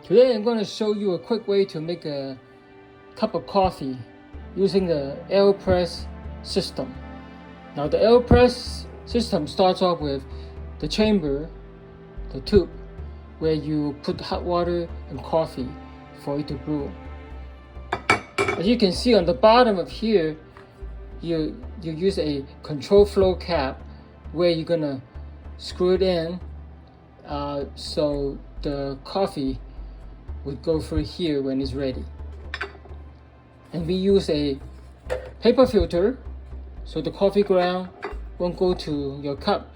Today I'm going to show you a quick way to make a cup of coffee using the AeroPress system. Now the AeroPress system starts off with the chamber, the tube, where you put hot water and coffee for it to brew. As you can see on the bottom of here, you use a control flow cap where you're gonna screw it in so the coffee would go through here when it's ready. And we use a paper filter so the coffee ground won't go to your cup.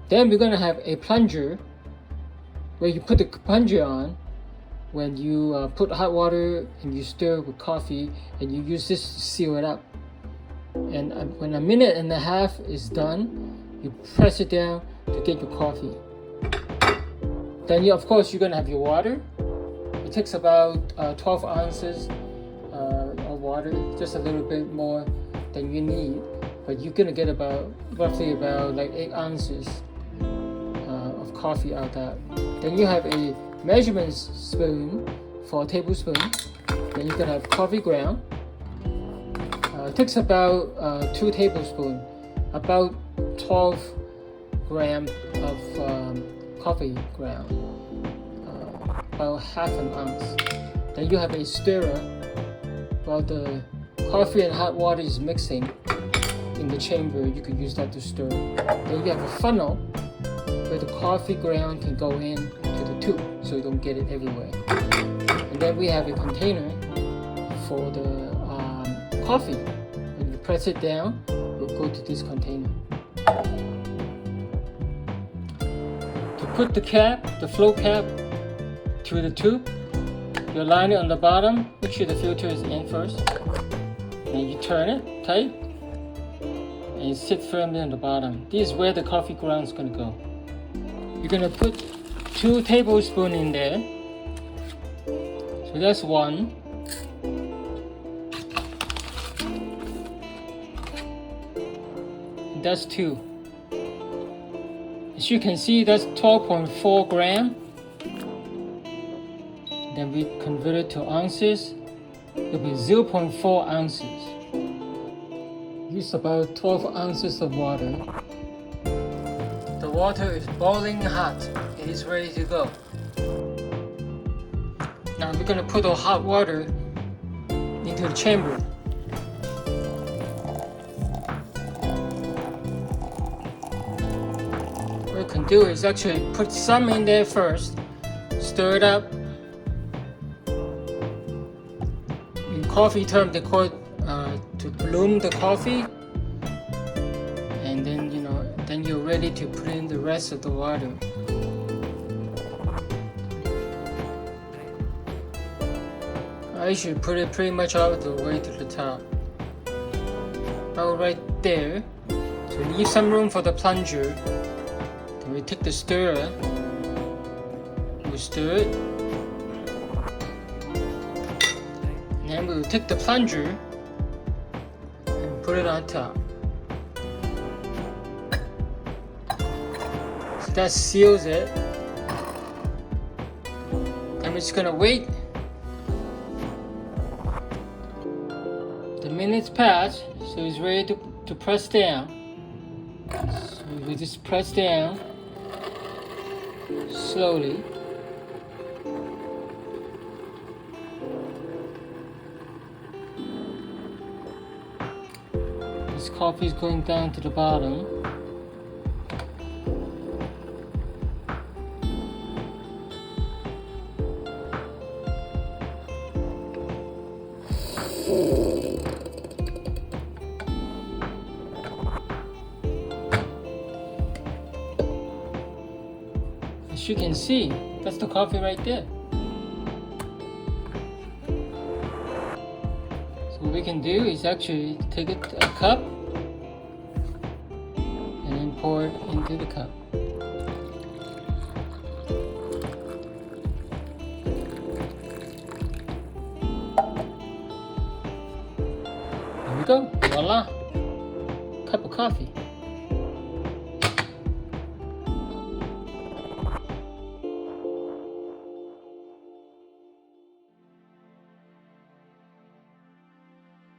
Then we're gonna have a plunger where you put the plunger on when you put hot water and you stir with coffee, and you use this to seal it up. And when a minute and a half is done, you press it down to get your coffee. Then of course you're gonna have your water. It takes about 12 ounces of water, just a little bit more than you need, but you're gonna get roughly about like 8 ounces of coffee out of that. Then you have a measurement spoon for a tablespoon. Then you're gonna have coffee ground. It takes about 2 tablespoons, about 12 grams of coffee ground, about half an ounce. Then you have a stirrer while the coffee and hot water is mixing in the chamber. You can use that to stir. Then you have a funnel where the coffee ground can go in to the tube so you don't get it everywhere. And then we have a container for the coffee. When you press it down, it will go to this container. To put the cap, the flow cap, to the tube, you line it on the bottom. Make sure the filter is in first. And you turn it tight, and you sit firmly on the bottom. This is where the coffee ground is going to go. You're going to put 2 tablespoons in there. So that's 1. And that's 2. As you can see, that's 12.4 grams. Then we convert it to ounces. It'll be 0.4 ounces. Use about 12 ounces of water. The water is boiling hot. It is ready to go. Now we're gonna put our hot water into the chamber. What you can do is actually put some in there first, stir it up. In coffee term, they call it to bloom the coffee, and then you're ready to put in the rest of the water. I should put it pretty much all the way to the top, about right there. So leave some room for the plunger. Then we take the stirrer, we stir it, and then we'll take the plunger and put it on top. So that seals it. Then we're just gonna wait. The minutes pass, so it's ready to press down. So we just press down slowly. This coffee is going down to the bottom. As you can see, that's the coffee right there. So what we can do is actually take a cup and then pour it into the cup. There we go, voila, cup of coffee.